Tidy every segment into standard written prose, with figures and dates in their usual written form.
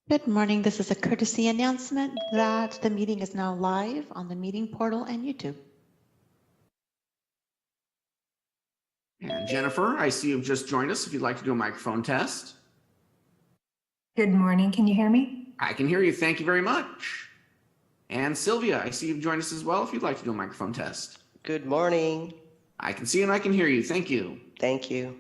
Good morning. This is a courtesy announcement that the meeting is now live on the meeting portal and YouTube. And Jennifer, I see you've just joined us. If you'd like to do a microphone test. Good morning. Can you hear me? I can hear you. Thank you very much. And Sylvia, I see you've joined us as well. If you'd like to do a microphone test. Good morning. I can see and I can hear you. Thank you. Thank you.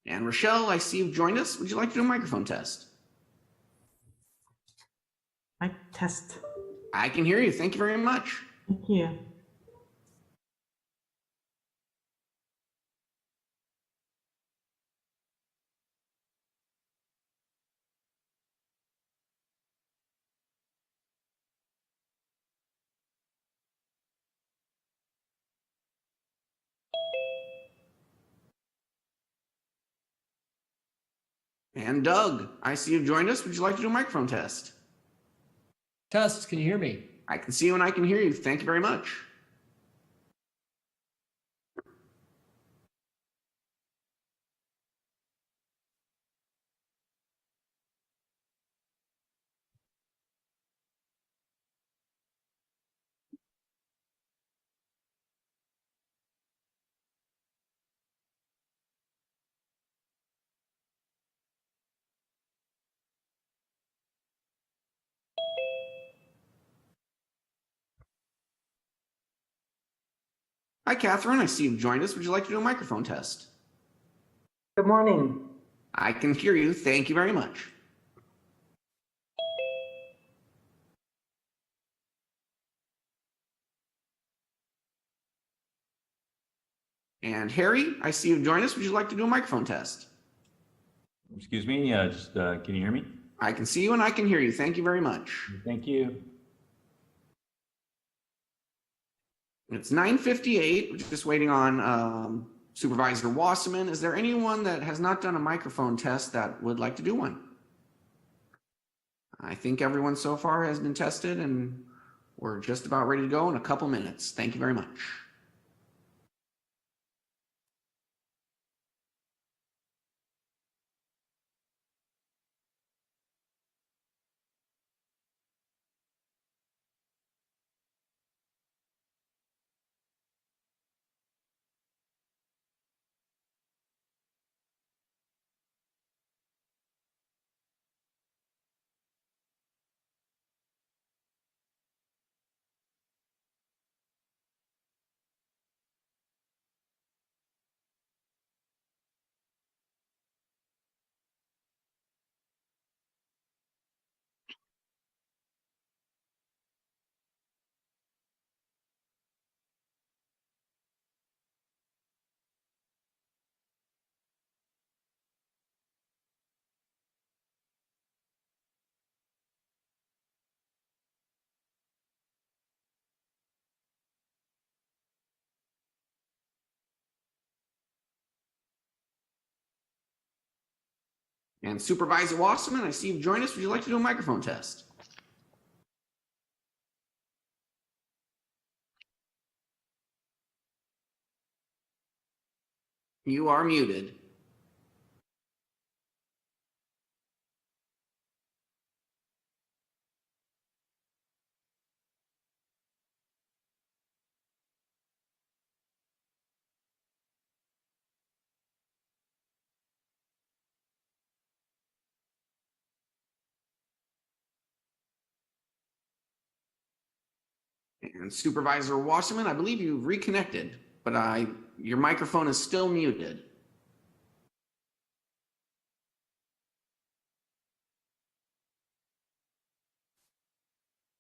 And Rochelle, I see you've joined us. Would you like to do a microphone test? Mic test. I can hear you. Thank you very much. Thank you. And Doug, I see you've joined us. Would you like to do a microphone test? Test, can you hear me? I can see you and I can hear you. Thank you very much. Hi, Catherine. I see you've joined us. Would you like to do a microphone test? Good morning. I can hear you. Thank you very much. And Harry, I see you've joined us. Would you like to do a microphone test? Excuse me, can you hear me? I can see you and I can hear you. Thank you very much. Thank you. It's 9:58. We're just waiting on Supervisor Wasserman. Is there anyone that has not done a microphone test that would like to do one? I think everyone so far has been tested and we're just about ready to go in a couple minutes. Thank you very much. And Supervisor Wasserman, I see you've joined us. Would you like to do a microphone test? You are muted. And Supervisor Wasserman, I believe you've reconnected, but your microphone is still muted.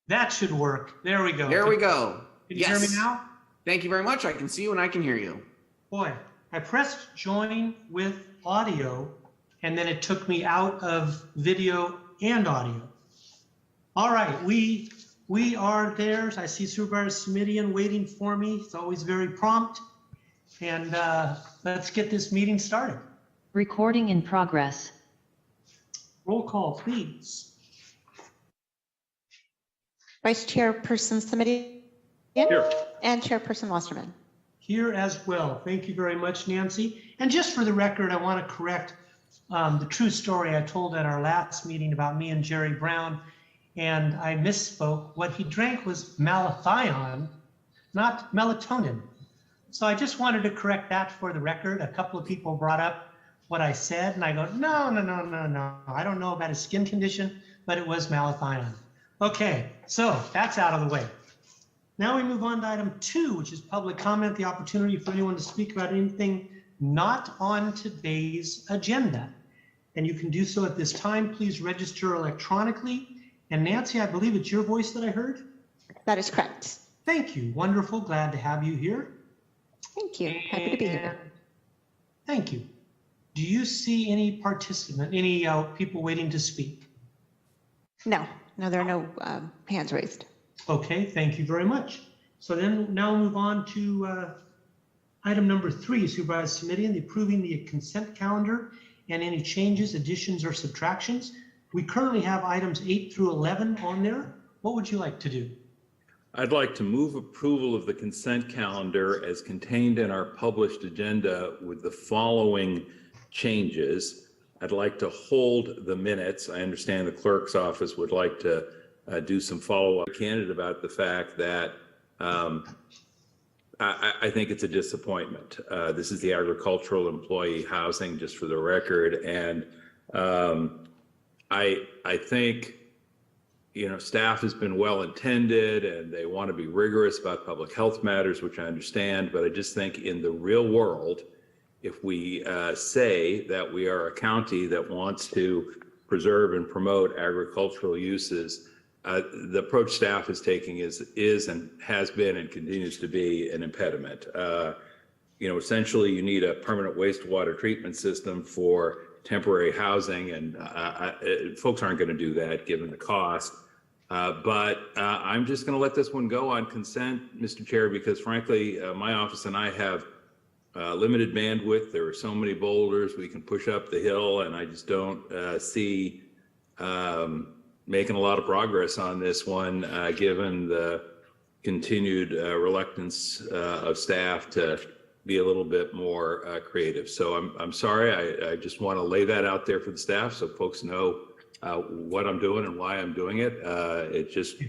That should work. There we go. There we go. Can you hear me Yes. now? Thank you very much. I can see you and I can hear you. Boy, I pressed join with audio and then it took me out of video and audio. All right, we are there. I see Supervisor Smidian waiting for me. It's always very prompt. And let's get this meeting started. Recording in progress. Roll call, please. Vice Chairperson Smidian? Here. And Chairperson Wasserman. Here as well. Thank you very much, Nancy. And just for the record, I want to correct the true story I told at our last meeting about me and Jerry Brown, and I misspoke. What he drank was malathion, not melatonin. So I just wanted to correct that for the record. A couple of people brought up what I said, and I go, no. I don't know about his skin condition, but it was malathion. Okay, so that's out of the way. Now we move on to item 2, which is public comment, the opportunity for anyone to speak about anything not on today's agenda. And you can do so at this time. Please register electronically. And Nancy, I believe it's your voice that I heard? That is correct. Thank you. Wonderful. Glad to have you here. Thank you. Happy to be here. And thank you. Do you see any people waiting to speak? No, there are no hands raised. Okay, thank you very much. So then now move on to item number 3, Supervisor Smidian, the approving the consent calendar and any changes, additions, or subtractions. We currently have items 8 through 11 on there. What would you like to do? I'd like to move approval of the consent calendar as contained in our published agenda with the following changes. I'd like to hold the minutes. I understand the clerk's office would like to do some follow-up candid about the fact that I think it's a disappointment. This is the agricultural employee housing, just for the record. And I think, staff has been well-intended and they want to be rigorous about public health matters, which I understand, but I just think in the real world, if we say that we are a county that wants to preserve and promote agricultural uses, the approach staff is taking is and has been and continues to be an impediment. Essentially you need a permanent wastewater treatment system for temporary housing, and folks aren't going to do that given the cost. But I'm just going to let this one go on consent, Mr. Chair, because frankly, my office and I have limited bandwidth. There are so many boulders we can push up the hill, and I just don't see making a lot of progress on this one, given the continued reluctance of staff to be a little bit more creative. So I'm sorry. I just want to lay that out there for the staff so folks know what I'm doing and why I'm doing it. It just, at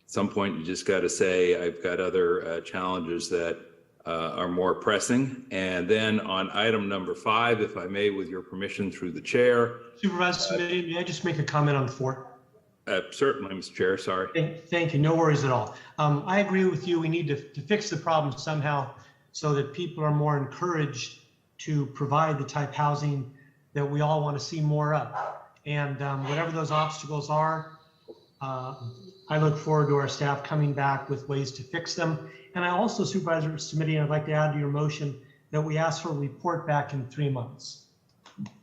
some point, you just got to say, I've got other challenges that are more pressing. And then on item number 5, if I may, with your permission through the chair. Supervisor Smidian, may I just make a comment on 4? Certainly, Mr. Chair, sorry. Thank you, no worries at all. I agree with you. We need to fix the problem somehow so that people are more encouraged to provide the type housing that we all want to see more of. And whatever those obstacles are, I look forward to our staff coming back with ways to fix them. And I also, Supervisor Smidian, I'd like to add to your motion that we ask for a report back in 3 months.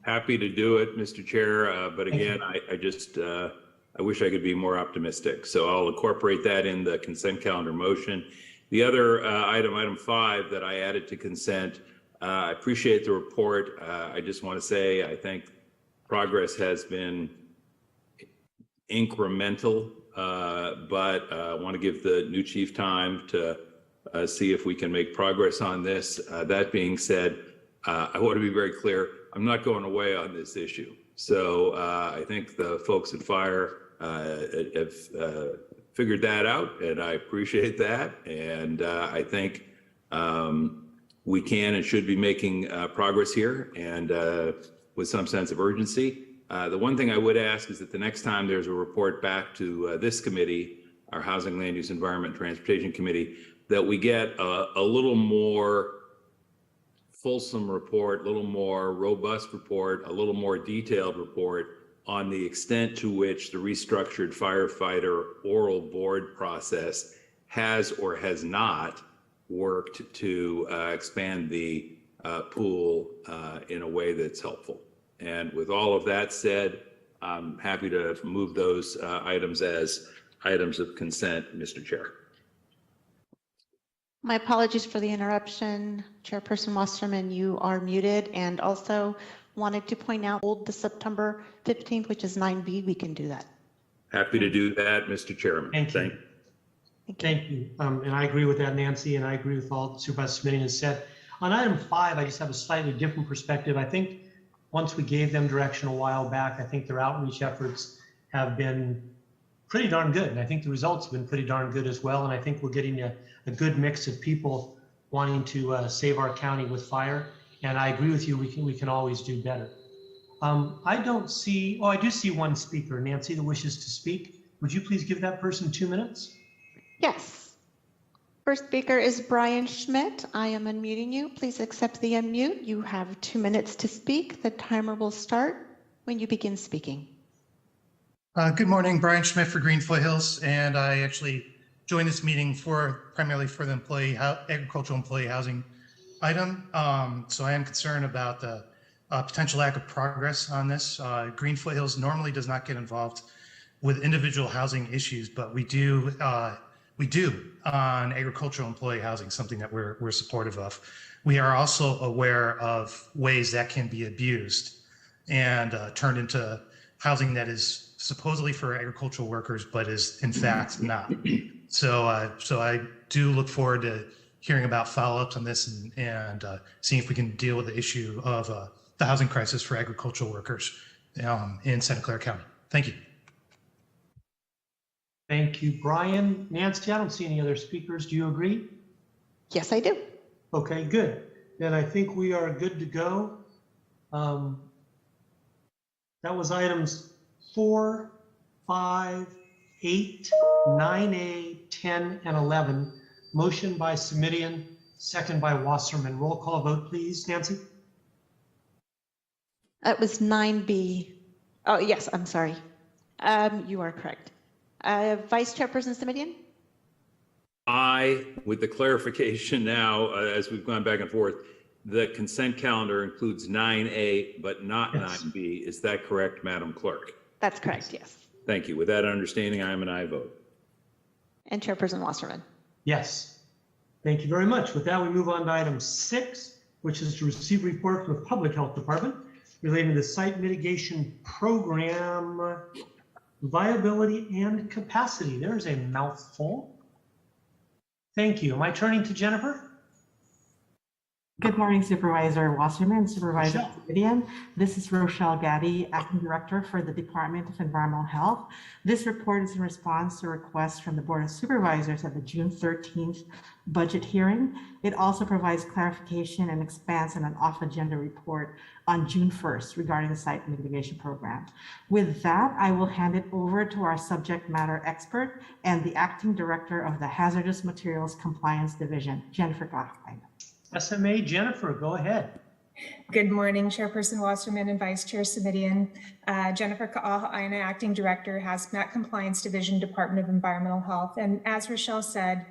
Happy to do it, Mr. Chair. But again, I wish I could be more optimistic. So I'll incorporate that in the consent calendar motion. The other item 5 that I added to consent, I appreciate the report. I just want to say I think progress has been incremental, but I want to give the new chief time to see if we can make progress on this. That being said, I want to be very clear. I'm not going away on this issue. So I think the folks at Fire have figured that out, and I appreciate that. And I think we can and should be making progress here, and with some sense of urgency. The one thing I would ask is that the next time there's a report back to this committee, our Housing, Land Use, Environment, Transportation Committee, that we get a little more fulsome report, a little more robust report, a little more detailed report on the extent to which the restructured firefighter oral board process has or has not worked to expand the pool in a way that's helpful. And with all of that said, I'm happy to move those items as items of consent, Mr. Chair. My apologies for the interruption. Chairperson Wasserman, you are muted, and also wanted to point out hold the September 15th, which is 9B. We can do that. Happy to do that, Mr. Chairman. Thank you. Thank you. And I agree with that, Nancy, and I agree with all Supervisor Smithing has said. On item 5, I just have a slightly different perspective. I think once we gave them direction a while back, I think their outreach efforts have been pretty darn good. And I think the results have been pretty darn good as well. And I think we're getting a good mix of people wanting to save our county with fire. And I agree with you, we can always do better. I don't see, I do see one speaker, Nancy, that wishes to speak. Would you please give that person 2 minutes? Yes. First speaker is Brian Schmidt. I am unmuting you. Please accept the unmute. You have 2 minutes to speak. The timer will start when you begin speaking. Good morning, Brian Schmidt for Green Foothills, and I actually joined this meeting primarily for the agricultural employee housing item. So I am concerned about the potential lack of progress on this. Green Foothills normally does not get involved with individual housing issues, but we do on agricultural employee housing, something that we're supportive of. We are also aware of ways that can be abused and turned into housing that is supposedly for agricultural workers, but is in fact not. So I do look forward to hearing about follow-ups on this and seeing if we can deal with the issue of the housing crisis for agricultural workers in Santa Clara County. Thank you. Thank you, Brian. Nancy, I don't see any other speakers. Do you agree? Yes, I do. Okay, good. Then I think we are good to go. That was items 4, 5, 8, 9A, 10, and 11. Motion by Simidian, second by Wasserman. Roll call vote, please. Nancy? That was 9B. Oh, yes, I'm sorry. You are correct. Vice Chairperson Simidian? I, with the clarification now, as we've gone back and forth, the consent calendar includes 9A, but not Yes. 9B. Is that correct, Madam Clerk? That's correct, yes. Thank you. With that understanding, I am an aye vote. And Chairperson Wasserman? Yes. Thank you very much. With that, we move on to item 6, which is to receive report from the Public Health Department relating to the site mitigation program, viability and capacity. There's a mouthful. Thank you. Am I turning to Jennifer? Good morning, Supervisor Wasserman, Supervisor Rochelle. Simidian. This is Rochelle Gaddy, Acting Director for the Department of Environmental Health. This report is in response to requests from the Board of Supervisors at the June 13th budget hearing. It also provides clarification and expands on an off-agenda report on June 1st regarding the site mitigation program. With that, I will hand it over to our subject matter expert and the Acting Director of the Hazardous Materials Compliance Division, Jennifer Gottheim. SMA Jennifer, go ahead. Good morning, Chairperson Wasserman and Vice Chair Simidian. Jennifer Ka'aina, Acting Director, Hazmat Compliance Division, Department of Environmental Health. And as Rochelle said,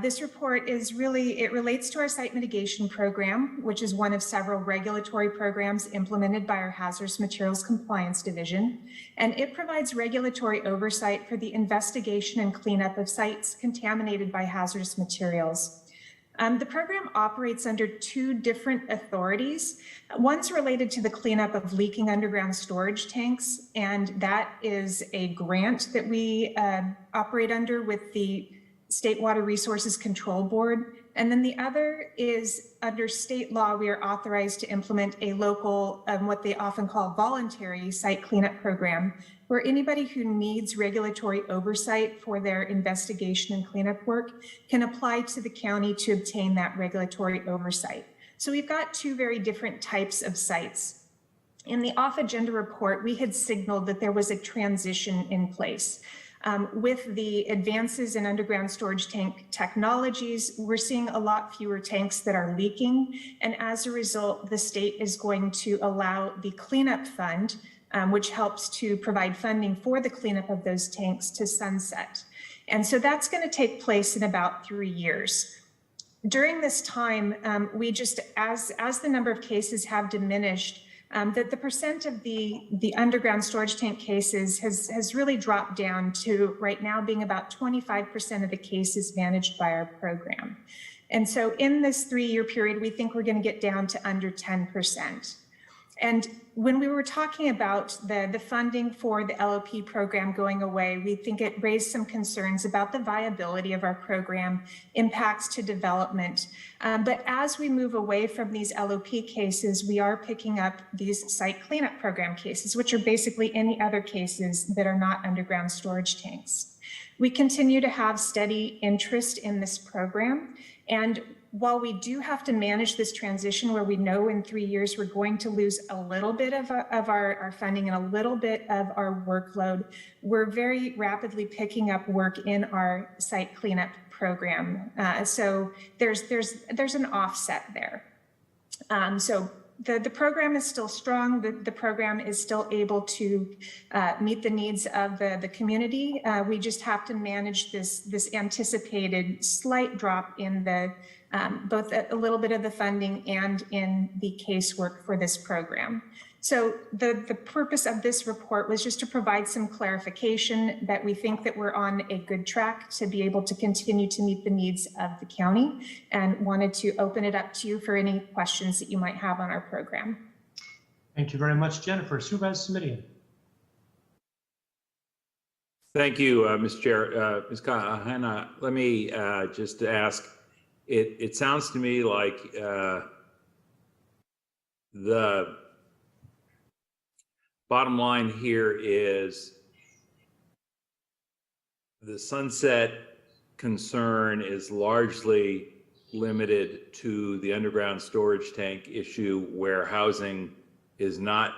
this report is it relates to our site mitigation program, which is one of several regulatory programs implemented by our Hazardous Materials Compliance Division. And it provides regulatory oversight for the investigation and cleanup of sites contaminated by hazardous materials. The program operates under 2 different authorities. One's related to the cleanup of leaking underground storage tanks, and that is a grant that we operate under with the State Water Resources Control Board. And then the other is under state law, we are authorized to implement a local, what they often call voluntary site cleanup program, where anybody who needs regulatory oversight for their investigation and cleanup work can apply to the county to obtain that regulatory oversight. So we've got 2 very different types of sites. In the off-agenda report, we had signaled that there was a transition in place. With the advances in underground storage tank technologies, we're seeing a lot fewer tanks that are leaking. And as a result, the state is going to allow the cleanup fund, which helps to provide funding for the cleanup of those tanks, to sunset. And so that's going to take place in about 3 years. During this time, we just, as the number of cases have diminished, that the percent of the underground storage tank cases has really dropped down to right now being about 25% of the cases managed by our program. And so in this 3-year period, we think we're going to get down to under 10%. And when we were talking about the funding for the LOP program going away, we think it raised some concerns about the viability of our program, impacts to development. But as we move away from these LOP cases, we are picking up these site cleanup program cases, which are basically any other cases that are not underground storage tanks. We continue to have steady interest in this program. And while we do have to manage this transition where we know in 3 years we're going to lose a little bit of our funding and a little bit of our workload, we're very rapidly picking up work in our site cleanup program. So there's an offset there. So the program is still strong. The program is still able to meet the needs of the community. We just have to manage this anticipated slight drop in the both a little bit of the funding and in the casework for this program. So the purpose of this report was just to provide some clarification that we think that we're on a good track to be able to continue to meet the needs of the county, and wanted to open it up to you for any questions that you might have on our program. Thank you very much, Jennifer. Supervisor Simidian. Thank you, Mr. Chair. Ms. Kahana, let me just ask, it sounds to me like the bottom line here is the sunset concern is largely limited to the underground storage tank issue where housing is not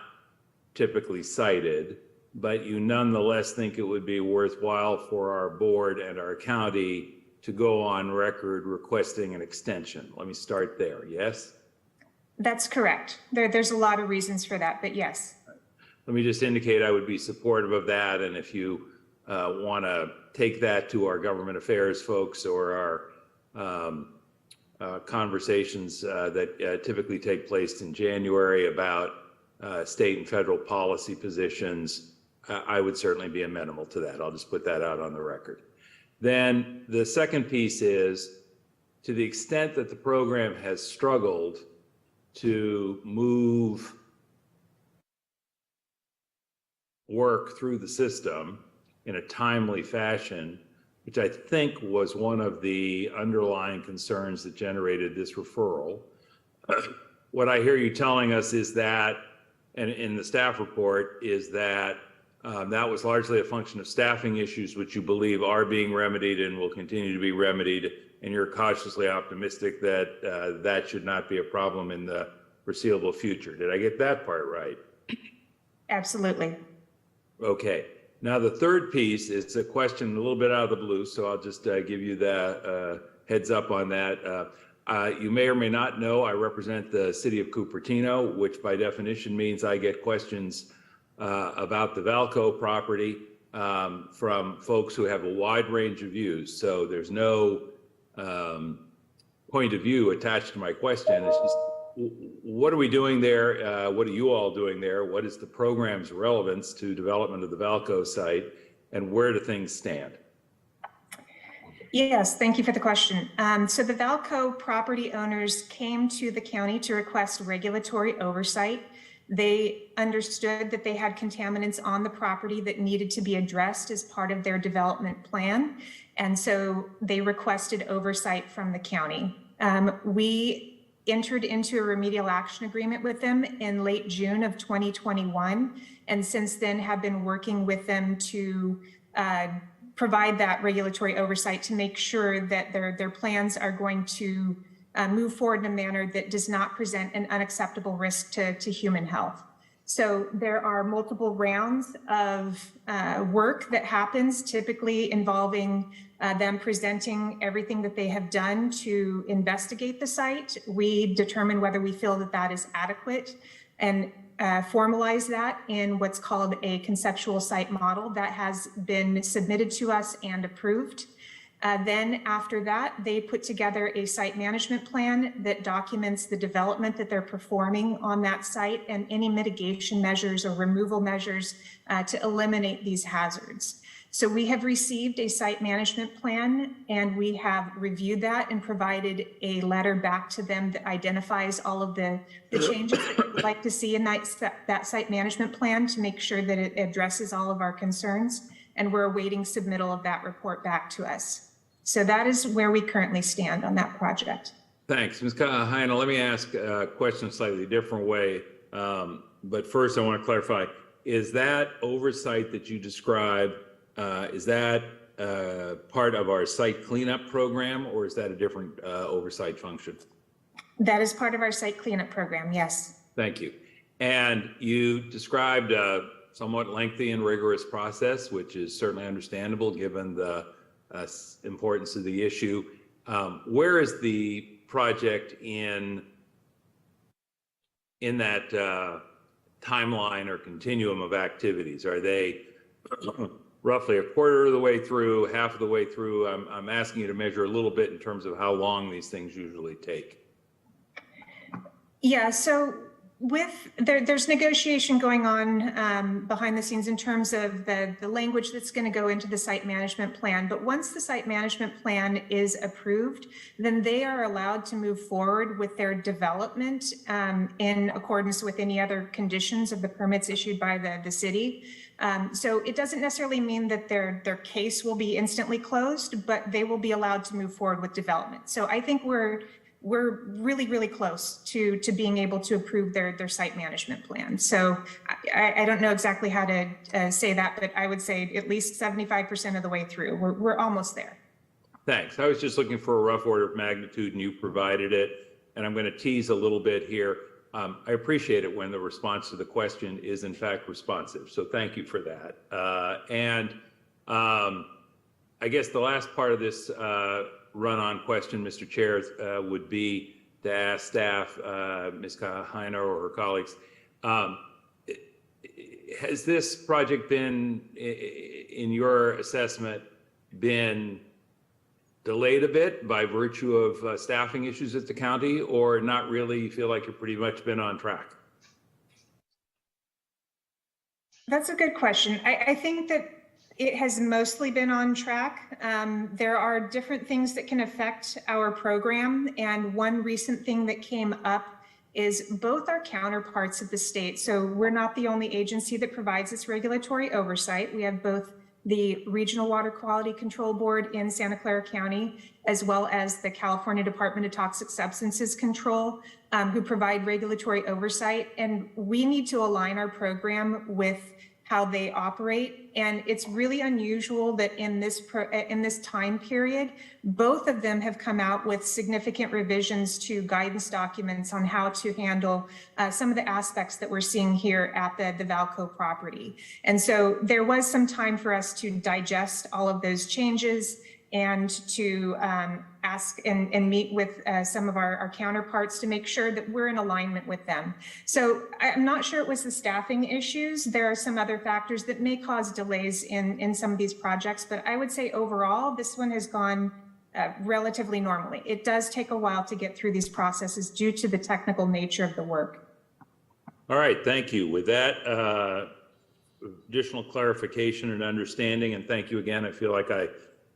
typically cited, but you nonetheless think it would be worthwhile for our board and our county to go on record requesting an extension. Let me start there, yes? That's correct. There's a lot of reasons for that, but yes. Let me just indicate I would be supportive of that, and if you want to take that to our government affairs folks or our conversations that typically take place in January about state and federal policy positions, I would certainly be amenable to that. I'll just put that out on the record. Then the second piece is, to the extent that the program has struggled to move work through the system in a timely fashion, which I think was one of the underlying concerns that generated this referral. What I hear you telling us is that, and in the staff report, is that that was largely a function of staffing issues, which you believe are being remedied and will continue to be remedied, and you're cautiously optimistic that that should not be a problem in the foreseeable future. Did I get that part right? Absolutely. Okay. Now, the third piece is a question a little bit out of the blue, so I'll just give you the heads up on that. You may or may not know I represent the city of Cupertino, which by definition means I get questions about the Valco property from folks who have a wide range of views. So there's no point of view attached to my question. It's just, what are we doing there? What are you all doing there? What is the program's relevance to development of the Valco site, and where do things stand? Yes, thank you for the question. So the Valco property owners came to the county to request regulatory oversight. They understood that they had contaminants on the property that needed to be addressed as part of their development plan. And so they requested oversight from the county. We entered into a remedial action agreement with them in late June of 2021. And since then have been working with them to provide that regulatory oversight to make sure that their plans are going to move forward in a manner that does not present an unacceptable risk to human health. So there are multiple rounds of work that happens, typically involving them presenting everything that they have done to investigate the site. We determine whether we feel that that is adequate and formalize that in what's called a conceptual site model that has been submitted to us and approved. Then after that, they put together a site management plan that documents the development that they're performing on that site and any mitigation measures or removal measures to eliminate these hazards. So we have received a site management plan and we have reviewed that and provided a letter back to them that identifies all of the changes that we would like to see in that site management plan to make sure that it addresses all of our concerns. And we're awaiting submittal of that report back to us. So that is where we currently stand on that project. Thanks. Ms. Heine, let me ask a question a slightly different way. But first, I want to clarify, is that oversight that you described, is that part of our site cleanup program, or is that a different oversight function? That is part of our site cleanup program, yes. Thank you. And you described a somewhat lengthy and rigorous process, which is certainly understandable given the importance of the issue. Where is the project in that timeline or continuum of activities? Are they roughly a quarter of the way through, half of the way through? I'm asking you to measure a little bit in terms of how long these things usually take. Yeah, so there's negotiation going on behind the scenes in terms of the language that's going to go into the site management plan. But once the site management plan is approved, then they are allowed to move forward with their development in accordance with any other conditions of the permits issued by the city. So it doesn't necessarily mean that their case will be instantly closed, but they will be allowed to move forward with development. So I think we're really, really close to being able to approve their site management plan. So I don't know exactly how to say that, but I would say at least 75% of the way through. We're almost there. Thanks. I was just looking for a rough order of magnitude and you provided it. And I'm going to tease a little bit here. I appreciate it when the response to the question is in fact responsive. So thank you for that. I guess the last part of this run-on question, Mr. Chair, would be to ask staff, Ms. Heine or her colleagues, has this project been, in your assessment, been delayed a bit by virtue of staffing issues at the county, or not really? You feel like you've pretty much been on track? That's a good question. I think that it has mostly been on track. There are different things that can affect our program. And one recent thing that came up is both our counterparts at the state. So we're not the only agency that provides this regulatory oversight. We have both the Regional Water Quality Control Board in Santa Clara County, as well as the California Department of Toxic Substances Control, who provide regulatory oversight. And we need to align our program with how they operate. And it's really unusual that in this time period, both of them have come out with significant revisions to guidance documents on how to handle some of the aspects that we're seeing here at the Valco property. And so there was some time for us to digest all of those changes and to ask and meet with some of our counterparts to make sure that we're in alignment with them. So I'm not sure it was the staffing issues. There are some other factors that may cause delays in some of these projects, but I would say overall, this one has gone relatively normally. It does take a while to get through these processes due to the technical nature of the work. All right, thank you. With that additional clarification and understanding, and thank you again, I feel like I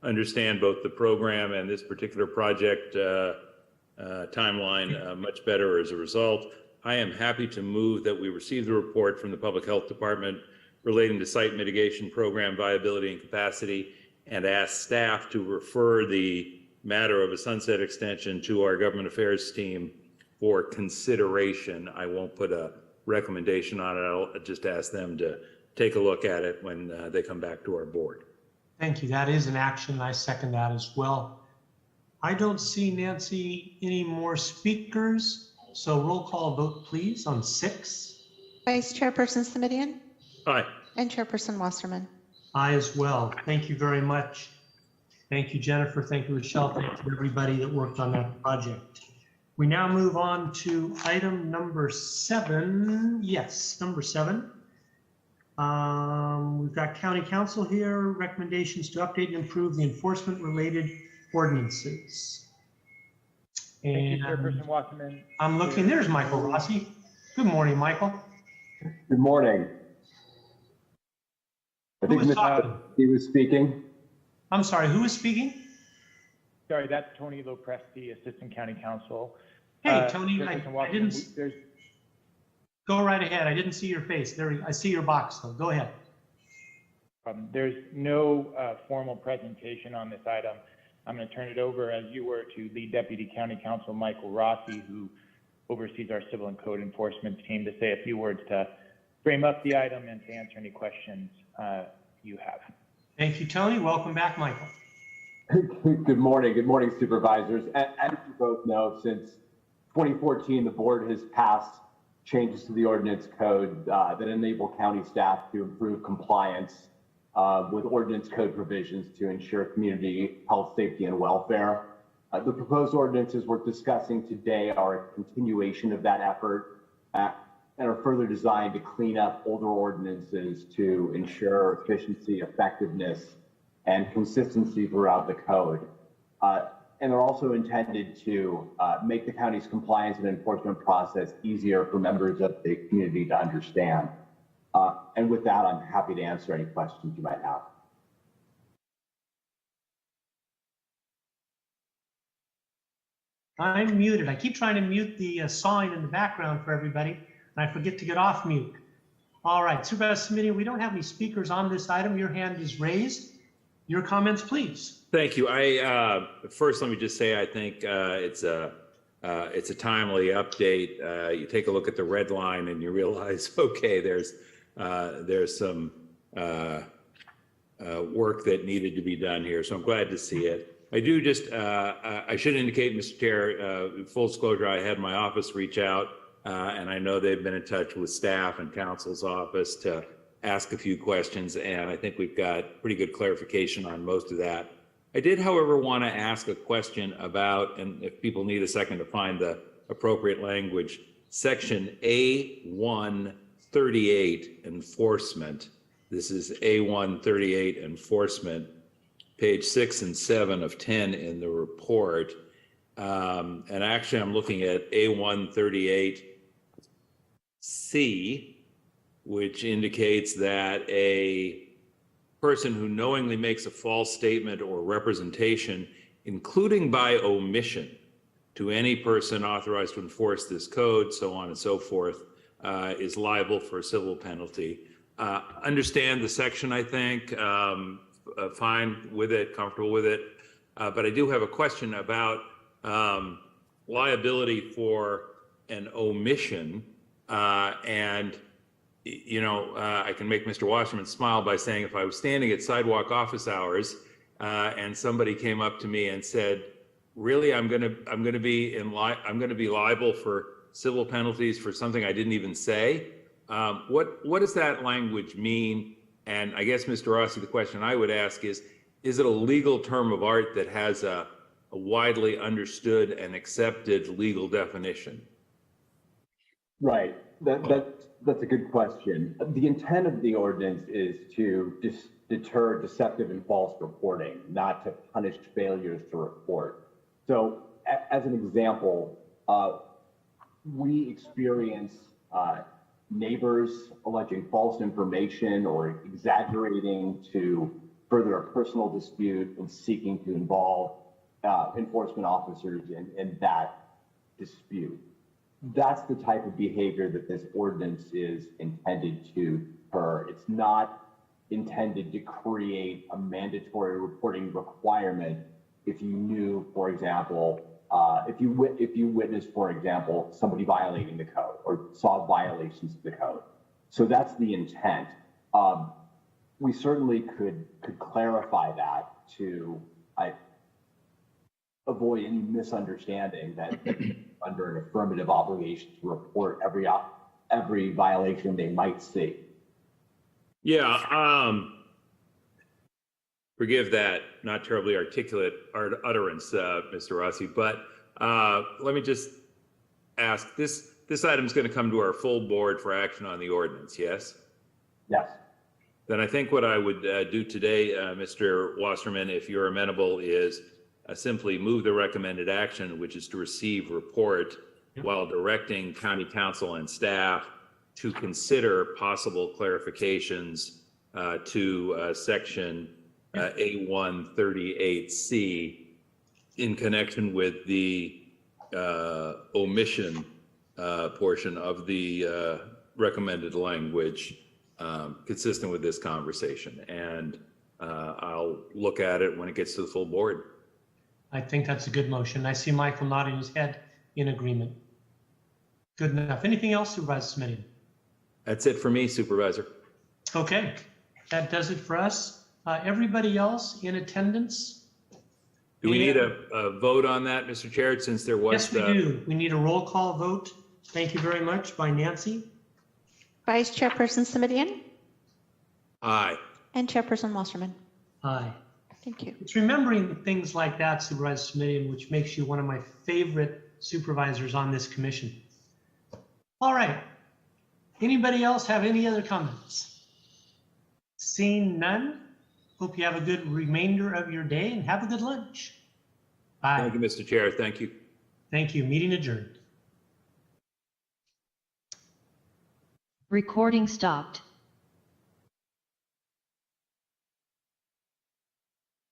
understand both the program and this particular project timeline much better as a result. I am happy to move that we receive the report from the Public Health Department relating to site mitigation program viability and capacity, and ask staff to refer the matter of a sunset extension to our government affairs team for consideration. I won't put a recommendation on it. I'll just ask them to take a look at it when they come back to our board. Thank you. That is an action. I second that as well. I don't see, Nancy, any more speakers. So roll call vote, please, on 6. Vice Chairperson Simidian, Aye. and Chairperson Wasserman. I as well. Thank you very much. Thank you, Jennifer. Thank you, Rochelle. Thank you, everybody that worked on that project. We now move on to item number 7. Yes, number 7. We've got County Council here, recommendations to update and improve the enforcement related ordinances. And Chairperson Wasserman. I'm looking, there's Michael Rossi. Good morning, Michael. Good morning. I think he was speaking. I'm sorry, who is speaking? Sorry, that's Tony Lopresti, Assistant County Counsel. Hey, Tony, Chairperson I Wasserman, didn't, go right ahead. I didn't see your face. There, I see your box though. Go ahead. There's no formal presentation on this item. I'm going to turn it over, as you were, to the Deputy County Counsel, Michael Rossi, who oversees our civil and code enforcement team, to say a few words to frame up the item and to answer any questions you have. Thank you, Tony. Welcome back, Michael. Good morning. Good morning, supervisors. As you both know, since 2014, the board has passed changes to the ordinance code that enable county staff to improve compliance with ordinance code provisions to ensure community health, safety, and welfare. The proposed ordinances we're discussing today are a continuation of that effort and are further designed to clean up older ordinances to ensure efficiency, effectiveness, and consistency throughout the code. And are also intended to make the county's compliance and enforcement process easier for members of the community to understand. And with that, I'm happy to answer any questions you might have. I'm muted. I keep trying to mute the sawing in the background for everybody, and I forget to get off mute. All right, Supervisor Simidian, we don't have any speakers on this item. Your hand is raised. Your comments, please. Thank you. First, let me just say, I think it's a timely update. You take a look at the red line and you realize, okay, there's some work that needed to be done here. So I'm glad to see it. I do just, I should indicate, Mr. Chair, full disclosure, I had my office reach out and I know they've been in touch with staff and council's office to ask a few questions, and I think we've got pretty good clarification on most of that. I did, however, want to ask a question about, and if people need a second to find the appropriate language, section A138 enforcement. This is A138 enforcement, page 6 and 7 of 10 in the report. And actually, I'm looking at A138C, which indicates that a person who knowingly makes a false statement or representation, including by omission, to any person authorized to enforce this code, so on and so forth, is liable for a civil penalty. Understand the section, I think, fine with it, comfortable with it, but I do have a question about liability for an omission, and you know, I can make Mr. Wasserman smile by saying if I was standing at sidewalk office hours and somebody came up to me and said, "Really, I'm going to be liable for civil penalties for something I didn't even say." What does that language mean? And I guess, Mr. Rossi, the question I would ask is it a legal term of art that has a widely understood and accepted legal definition? Right. That's a good question. The intent of the ordinance is to deter deceptive and false reporting, not to punish failures to report. So as an example, we experience neighbors alleging false information or exaggerating to further a personal dispute and seeking to involve enforcement officers in that dispute. That's the type of behavior that this ordinance is intended to deter. It's not intended to create a mandatory reporting requirement if you knew, for example, if you witnessed, for example, somebody violating the code or saw violations of the code. So that's the intent. We certainly could clarify that to avoid any misunderstanding that under an affirmative obligation to report every violation they might see. Yeah, forgive that not terribly articulate utterance, Mr. Rossi, but let me just ask, this item is going to come to our full board for action on the ordinance, yes? Yes. Then I think what I would do today, Mr. Wasserman, if you're amenable, is simply move the recommended action, which is to receive report while directing county council and staff to consider possible clarifications to section A138C in connection with the omission portion of the recommended language consistent with this conversation. And I'll look at it when it gets to the full board. I think that's a good motion. I see Michael nodding his head in agreement. Good enough. Anything else, Supervisor Smith? That's it for me, Supervisor. Okay, that does it for us. Everybody else in attendance? Do we need a vote on that, Mr. Chair, since there was... Yes, we do. We need a roll call vote. Thank you very much by Nancy. Vice Chairperson Simidian Aye. and Chairperson Wasserman. Aye. Thank you. It's remembering things like that, Supervisor Smitty, which makes you one of my favorite supervisors on this commission. All right. Anybody else have any other comments? Seeing none, hope you have a good remainder of your day and have a good lunch. Bye. Thank you, Mr. Chair. Thank you. Thank you. Meeting adjourned. Recording stopped.